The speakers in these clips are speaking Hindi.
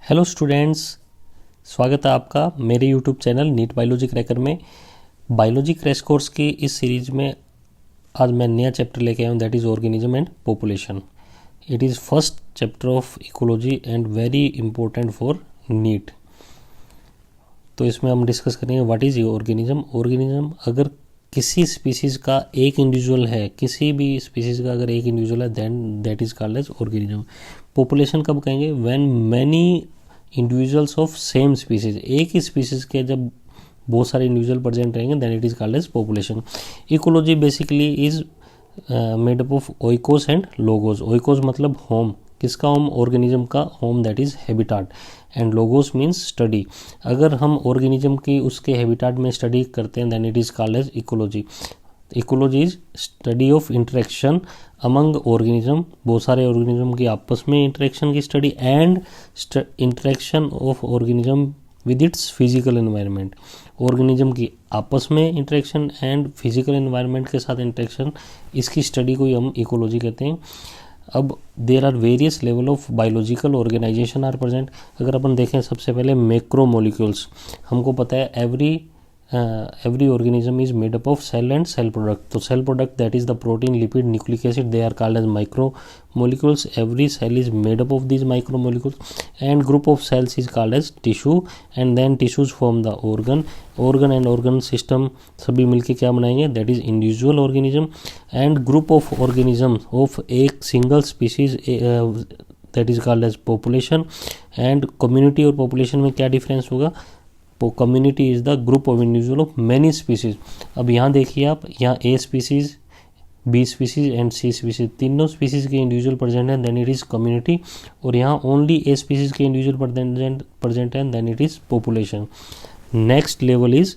हेलो स्टूडेंट्स, स्वागत है आपका मेरे YouTube channel NEET biology cracker में। बायोलॉजी क्रैश कोर्स की इस सीरीज में आज मैं नया चैप्टर लेके आया हूँ, that is organism and population. It is first chapter of ecology and very important for NEET. तो इसमें हम डिस्कस करेंगे व्हाट इज़ ऑर्गेनिज्म। ऑर्गेनिज्म अगर किसी स्पीसीज़ का एक इंडिविजुअल है, किसी भी स्पीसीज़ का अगर एक इंडिविजुअल है, then that is called as organism. Population कब कहेंगे? When many individuals of same species, एक ही स्पीसीज के जब बहुत सारे इंडिविजुअल प्रेजेंट रहेंगे then it is called as population. Ecology basically is made up of oikos and logos. Oikos मतलब होम, किसका होम? ऑर्गेनिज्म का home, that is habitat. And logos means study. अगर हम ऑर्गेनिज्म की उसके हैबिटाट में स्टडी करते हैं then it is called as ecology. Ecology is study of interaction among organism, बहुत सारे ऑर्गेनिज्म की आपस में इंटरेक्शन की study, and interaction of organism with its physical environment. Organism की आपस में इंटरेक्शन एंड फिजिकल एनवायरनमेंट के साथ इंटरेक्शन, इसकी स्टडी को ही हम इकोलॉजी कहते हैं। अब there are various level of biological organization are present. अगर अपन देखें सबसे पहले मैक्रो मोलिक्यूल्स, हमको पता है every organism is made up of cell and cell product. तो cell product that is the protein, lipid, nucleic acid, they are called as micromolecules. Every cell is made up of these micromolecules, and group of cells is called as tissue, and then tissues form the organ and organ system सभी मिलके क्या बनाएंगे? That is individual organism, and group of organisms of एक single species that is called as population. and community और population में क्या difference होगा? Community is the group of individual of many species. अब यहाँ देखिए आप, यहाँ A species, B species and C species, तीनों स्पीसीज के इंडिविजुअल प्रेजेंट हैं देन इट इज कम्युनिटी। और यहाँ ओनली ए स्पीसीज के इंडिविजुअल प्रेजेंट हैं then it is population. Next level is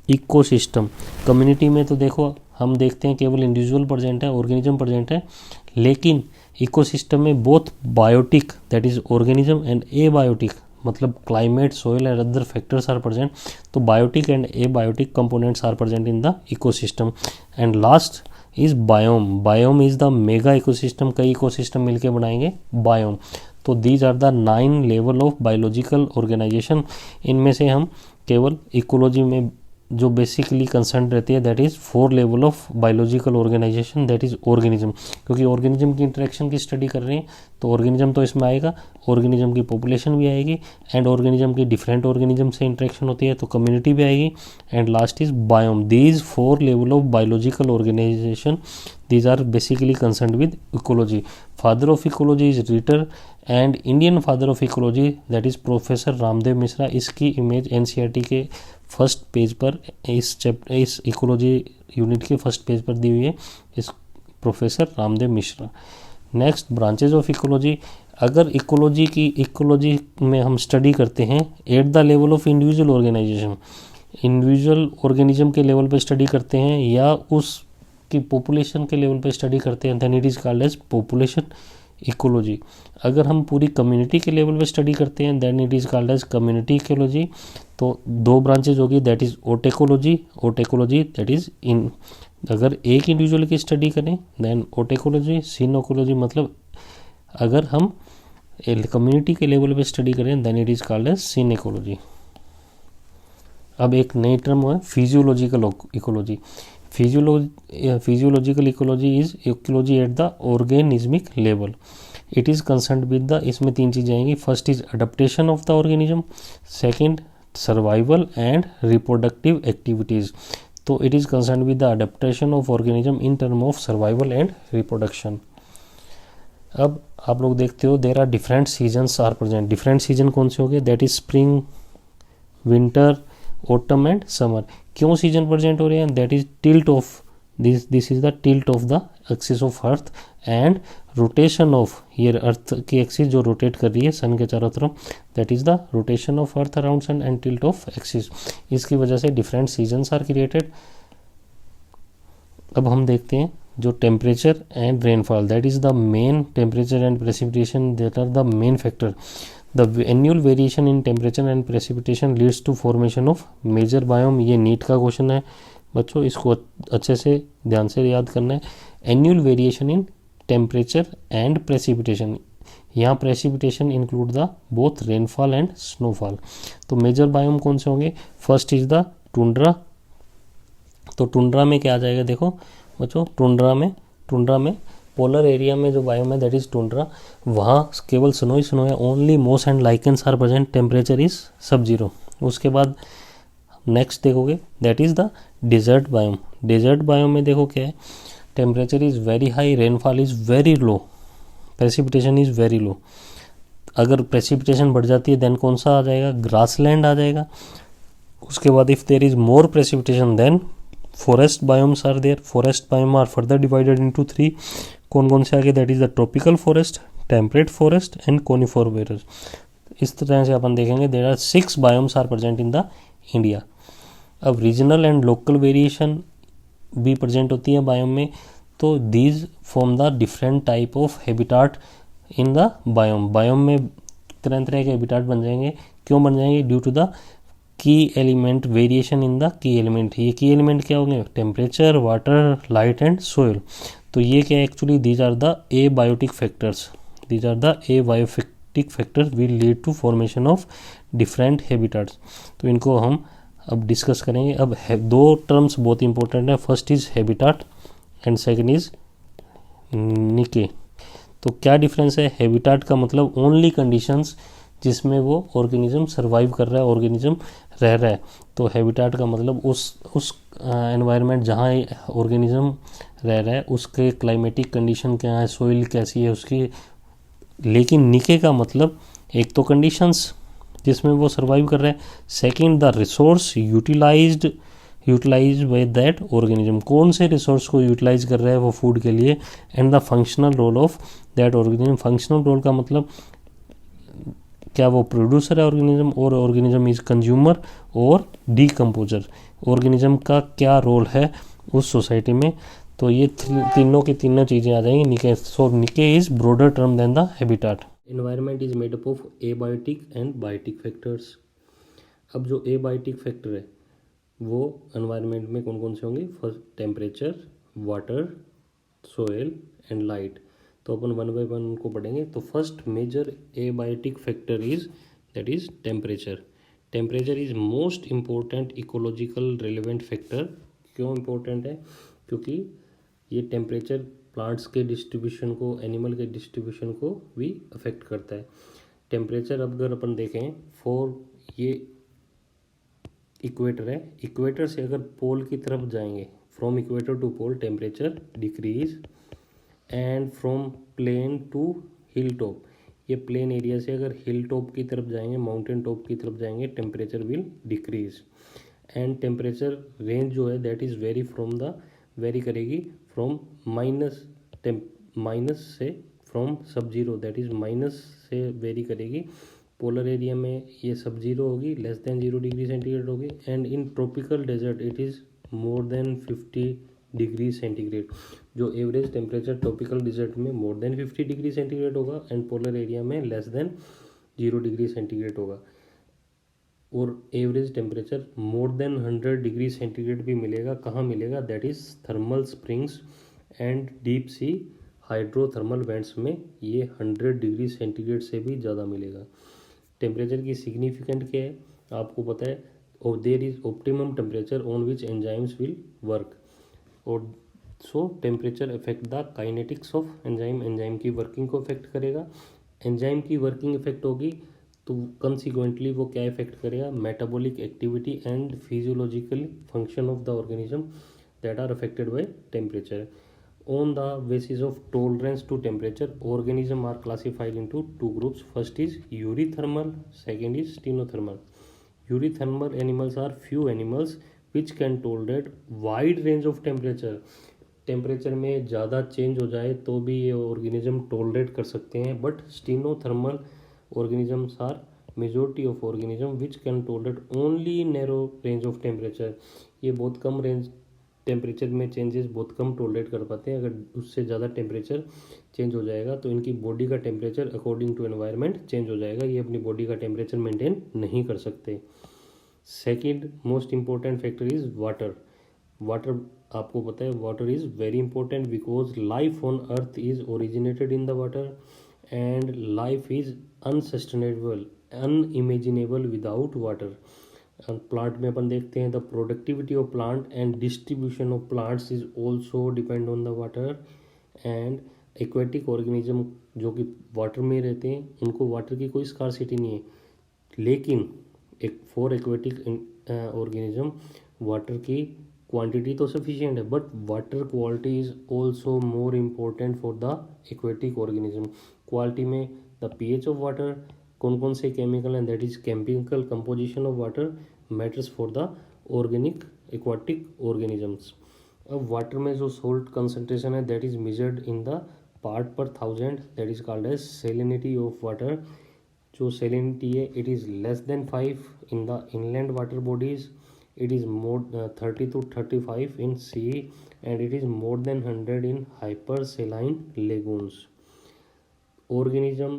ecosystem. Community में तो देखो हम देखते हैं केवल इंडिविजुअल प्रेजेंट है, ऑर्गेनिज्म प्रेजेंट है, लेकिन इकोसिस्टम में both biotic that is organism and abiotic मतलब climate, soil and other factors are present. तो biotic and abiotic components are present in the ecosystem. And last is biome. Biome is the mega ecosystem, कई इकोसिस्टम मिलके बनाएंगे बायोम। तो these are the 9 level of biological organization. इनमें से हम केवल इकोलॉजी में जो बेसिकली कंसर्न रहती है that is 4 level of biological organization, that is organism. क्योंकि ऑर्गेनिज्म की इंटरेक्शन की स्टडी कर रहे हैं तो ऑर्गेनिज्म तो इसमें आएगा, ऑर्गेनिज्म की पॉपुलेशन भी आएगी, एंड ऑर्गेनिज्म की डिफरेंट ऑर्गेनिज्म से इंटरेक्शन होती है तो कम्युनिटी भी आएगी। And last is biome. These 4 level of biological organization, these are basically concerned with ecology. Father of ecology is Ritter, and Indian father of ecology that is professor Ramdev Mishra. इसकी इमेज एनसीईआरटी के फर्स्ट पेज पर इस इकोलॉजी यूनिट के फर्स्ट पेज पर दी हुई है, इस professor Ramdev Mishra. Next branches of ecology. अगर इकोलॉजी में हम स्टडी करते हैं at the level of individual organization, individual organism के लेवल पर स्टडी करते हैं या उस कि पॉपुलेशन के लेवल पे स्टडी करते हैं then it is called as population ecology. अगर हम पूरी कम्युनिटी के लेवल पे स्टडी करते हैं then it is called as community ecology. तो 2 ब्रांचेज होगी, that is autecology that is in, अगर एक इंडिविजुअल की स्टडी करें देन ओटेकोलॉजी। सिनोकोलॉजी मतलब अगर हम कम्युनिटी के लेवल पे स्टडी करें then it is called as synecology. अब एक नई टर्म है physiological ecology. Physiological ecology is ecology at the organismic level. It is concern with the, इसमें 3 चीज़ें आएंगी। First is adaptation of the organism, second survival and reproductive activities. तो it is concern with the adaptation of organism in term of survival and reproduction. अब आप लोग देखते हो there are different seasons are present. Different season कौन से हो गए? That is spring, winter, autumn and summer. क्यों सीजन प्रेजेंट हो रहे हैं? That is tilt of this is the tilt of the axis of earth and rotation of, ये अर्थ की एक्सिस जो रोटेट कर रही है सन के चारों तरफ, that is the rotation of earth around sun and tilt of axis. इसकी वजह से डिफरेंट सीजन्स आर क्रिएटेड। अब हम देखते हैं जो temperature and rainfall, that is the main, temperature and precipitation that are the main factor. The annual variation in temperature and precipitation leads to formation of major biome। ये नीट का क्वेश्चन है बच्चों, इसको अच्छे से ध्यान से याद करना है। Annual variation in temperature and precipitation, यहाँ precipitation include the both rainfall and snowfall. तो मेजर बायोम कौन से होंगे? First is the tundra. तो टुंड्रा में क्या आ जाएगा देखो बच्चों, टुंड्रा में पोलर एरिया में जो बायोम है दैट इज टुंड्रा, वहाँ केवल स्नो ही स्नो है, only moss and lichens are present, temperature is sub zero. उसके बाद नेक्स्ट देखोगे that is the desert biome. Desert biome में देखो क्या है, temperature is very high, rainfall is very low, precipitation is very low. अगर प्रेसिपिटेशन बढ़ जाती है देन कौन सा आ जाएगा? ग्रासलैंड आ जाएगा। उसके बाद if there is more precipitation then forest biomes are there. Forest biome are further divided into 3। कौन कौन से आगे? That is the tropical forest, temperate forest and conifer forest. इस तरह से अपन देखेंगे there are 6 biomes are present in the India. अब रीजनल एंड लोकल वेरिएशन भी प्रेजेंट होती है बायोम में। तो these form the different type of habitat in the biome. Biome में तरह तरह के हैबिटाट बन जाएंगे। क्यों बन जाएंगे? Due to the key element variation in the key element. ये की एलिमेंट क्या होंगे? Temperature, water, light and soil. तो ये क्या actually these are the abiotic factors, these are the abiotic factors will lead to formation of different habitats. तो इनको हम अब डिस्कस करेंगे। अब दो टर्म्स बहुत इंपॉर्टेंट है, first is habitat and second is निके। तो क्या डिफरेंस है? हैबिटाट का मतलब ओनली कंडीशंस जिसमें वो ऑर्गेनिज्म सर्वाइव कर रहा है, ऑर्गेनिज्म रह रहा है। तो हैबिटाट का मतलब उस एनवायरनमेंट जहाँ ऑर्गेनिज्म रह रहा है उसके क्लाइमेटिक कंडीशन क्या है, सोइल कैसी है उसकी। लेकिन निके का मतलब एक तो कंडीशंस जिसमें वो सर्वाइव कर रहे हैं, second the resource utilize by that organism, कौन से रिसोर्स को यूटिलाइज कर रहा है वो फूड के लिए, and the functional role of that organism. Functional role का मतलब क्या वो प्रोड्यूसर है ऑर्गेनिज्म, और ऑर्गेनिज्म इज कंज्यूमर और डीकम्पोजर। ऑर्गेनिज्म का क्या रोल है उस सोसाइटी में। तो ये तीनों की तीनों चीज़ें आ जाएंगी niche. So niche is broader term than the habitat. Environment is made up of abiotic and biotic factors. अब जो एबायोटिक फैक्टर है वो एनवायरनमेंट में कौन कौन से होंगे? First temperature, water, soil and light. तो अपन वन बाय वन उनको पढ़ेंगे। तो first major abiotic factor is that is temperature. Temperature is most important ecological relevant factor. क्यों इम्पोर्टेंट है? क्योंकि ये टेम्परेचर प्लांट्स के डिस्ट्रीब्यूशन को, एनिमल के डिस्ट्रीब्यूशन को भी अफेक्ट करता है। टेम्परेचर अब अगर अपन देखें फॉर ये इक्वेटर है, इक्वेटर से अगर पोल की तरफ जाएंगे, from equator to pole temperature decrease, and from plain to hill top, ये प्लेन एरिया से अगर हिल टॉप की तरफ जाएंगे, माउंटेन टॉप की तरफ जाएंगे, temperature will decrease. And temperature range जो है that is vary from the vary करेगी फ्रॉम माइनस से, from sub zero that is minus से वेरी करेगी। पोलर एरिया में ये सब जीरो होगी, लेस देन 0 डिग्री सेंटीग्रेड होगी। And in tropical desert it is more than 50 degree centigrade. जो एवरेज टेम्परेचर ट्रॉपिकल डिजर्ट में मोर देन 50 डिग्री सेंटीग्रेड होगा, एंड पोलर एरिया में लेस देन 0 डिग्री सेंटीग्रेड होगा। और average temperature more than 100 degree centigrade भी मिलेगा। कहाँ मिलेगा? That is thermal springs and deep sea hydrothermal vents में ये 100 डिग्री सेंटीग्रेड से भी ज़्यादा मिलेगा। टेम्परेचर की सिग्निफिकेंट क्या है आपको पता है? और there is optimum temperature on which enzymes will work. और so temperature affect the kinetics of enzyme, enzyme की वर्किंग को अफेक्ट करेगा। एंजाइम की वर्किंग इफेक्ट होगी तो कंसिक्वेंटली वो क्या इफेक्ट करेगा? Metabolic activity and physiological function of the organism that are affected by temperature. On the basis of tolerance to temperature, organisms are classified into two groups. First is eurythermal, second is stenothermal. Eurythermal animals are few animals which can tolerate wide range of temperature. Temperature में ज़्यादा चेंज हो जाए तो भी ये ऑर्गेनिज्म टोलरेट कर सकते हैं। But stenothermal organisms are majority of organism which can tolerate only narrow range of temperature. ये बहुत कम रेंज टेम्परेचर में चेंजेस बहुत कम टोलरेट कर पाते हैं। अगर उससे ज़्यादा टेम्परेचर चेंज हो जाएगा तो इनकी बॉडी का temperature according to environment change हो जाएगा, ये अपनी बॉडी का टेम्परेचर मेंटेन नहीं कर सकते। Second most important factor is water. Water आपको पता है water is very important because life on earth is originated in the water and life is unsustainable unimaginable without water. Plant में अपन देखते हैं the productivity of plant and distribution of plants is also depend on the water. And aquatic organism जो कि वाटर में रहते हैं उनको वाटर की कोई स्कार्सिटी नहीं है, लेकिन एक फॉर एक्वेटिक ऑर्गेनिज्म वाटर की क्वांटिटी तो सफिशिएंट है, but water quality is also more important for the aquatic organism. Quality में द पीएच ऑफ वाटर, कौन कौन से chemical and that is chemical composition of water matters for the organic aquatic organisms. अब वाटर में जो सोल्ट कंसंट्रेशन है that is measured in the part per thousand, that is called as salinity of water. जो सेलिनिटी है it is less than 5 in the inland water bodies, it is more 30 to 35 in sea, and it is more than 100 in hypersaline lagoons. Organism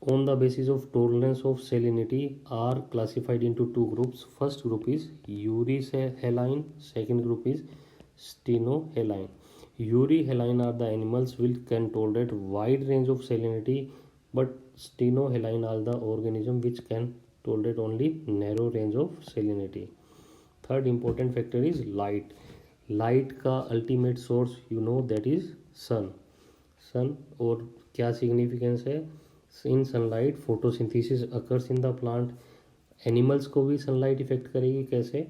on the basis of tolerance of salinity are classified into two groups. First group is euryhaline, second group is stenohaline. Euryhaline are the animals which can tolerate wide range of salinity, but stenohaline are the organism which can tolerate only narrow range of salinity. Third important factor is light. Light का ultimate source you know that is sun. Sun और क्या सिग्निफिकेंस है, in sunlight photosynthesis occurs in the plant. Animals को भी सनलाइट इफेक्ट करेगी, कैसे,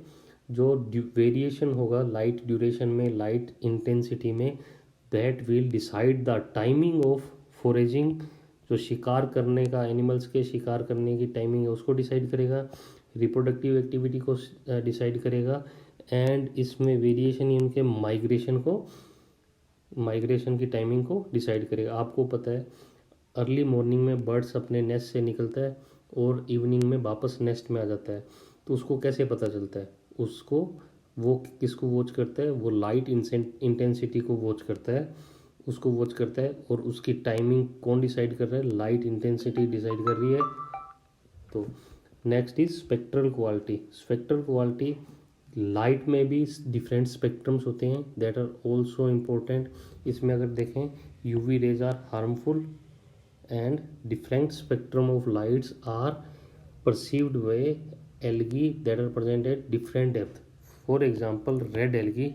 जो वेरिएशन होगा लाइट ड्यूरेशन में, लाइट इंटेंसिटी में, that will decide the timing of foraging. जो शिकार करने का, एनिमल्स के शिकार करने की टाइमिंग है उसको डिसाइड करेगा, रिप्रोडक्टिव एक्टिविटी को डिसाइड करेगा, एंड इसमें वेरिएशन ही उनके माइग्रेशन की टाइमिंग को डिसाइड करेगा। आपको पता है अर्ली मॉर्निंग में बर्ड्स अपने नेस्ट से निकलता है और इवनिंग में वापस नेस्ट में आ जाता है, तो उसको कैसे पता चलता है, उसको वो किसको वॉच करता है, वो लाइट इंटेंसिटी को वॉच करता है, उसको वॉच करता है, और उसकी टाइमिंग कौन डिसाइड कर रहा है, लाइट इंटेंसिटी डिसाइड कर रही है। तो next is spectral quality. Spectral quality, light में भी डिफरेंट स्पेक्ट्रम्स होते हैं दैट आर ऑल्सो इम्पोर्टेंट। इसमें अगर देखें UV rays are harmful and different spectrum of lights are perceived by algae that are present at different depth. For example red algae,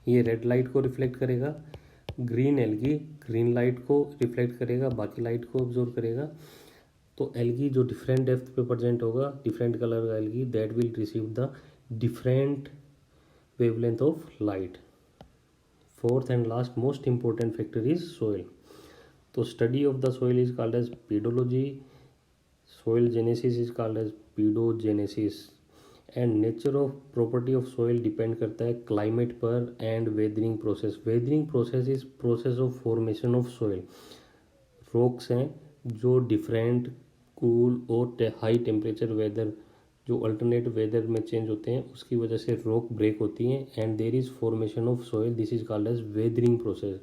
ये रेड लाइट को रिफ्लेक्ट करेगा, ग्रीन एल्गी ग्रीन लाइट को रिफ्लेक्ट करेगा, बाकी लाइट को ऑब्जर्व करेगा। तो एल्गी जो डिफरेंट डेप्थ पे प्रेजेंट होगा, डिफरेंट कलर का algae, that will receive the different wavelength of light. Fourth and last most important factor is soil. तो study of the soil is called as pedology, soil genesis is called as pedogenesis, and nature of property of soil depend करता है क्लाइमेट पर and weathering process. Weathering process is process of formation of soil. Rocks हैं जो डिफरेंट कूल और हाई टेम्परेचर वेदर, जो अल्टरनेट वेदर में चेंज होते हैं, उसकी वजह से रॉक ब्रेक होती हैं and there is formation of soil, this is called as weathering process.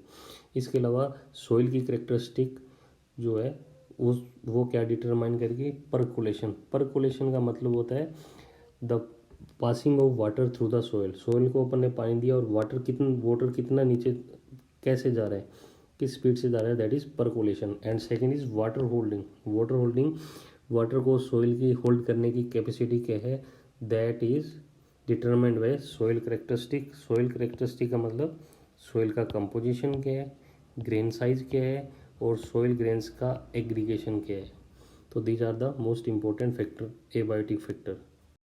इसके अलावा सोइल की करेक्टरिस्टिक जो है वो क्या डिटरमाइन करेगी, परकुलेशन। परकुलेशन का मतलब होता है the passing of water through the soil. Soil को अपन ने पानी दिया और वाटर कितना नीचे कैसे जा रहा है, किस स्पीड से जा रहा है, that is percolation. And second is water holding. Water holding, water को सोइल की होल्ड करने की कैपेसिटी क्या है, that is determined by soil characteristic. Soil characteristic का मतलब सोइल का कंपोजिशन क्या है, ग्रेन साइज क्या है, और सोइल ग्रेन्स का एग्रीगेशन क्या है। तो these are the most important factor, abiotic factor.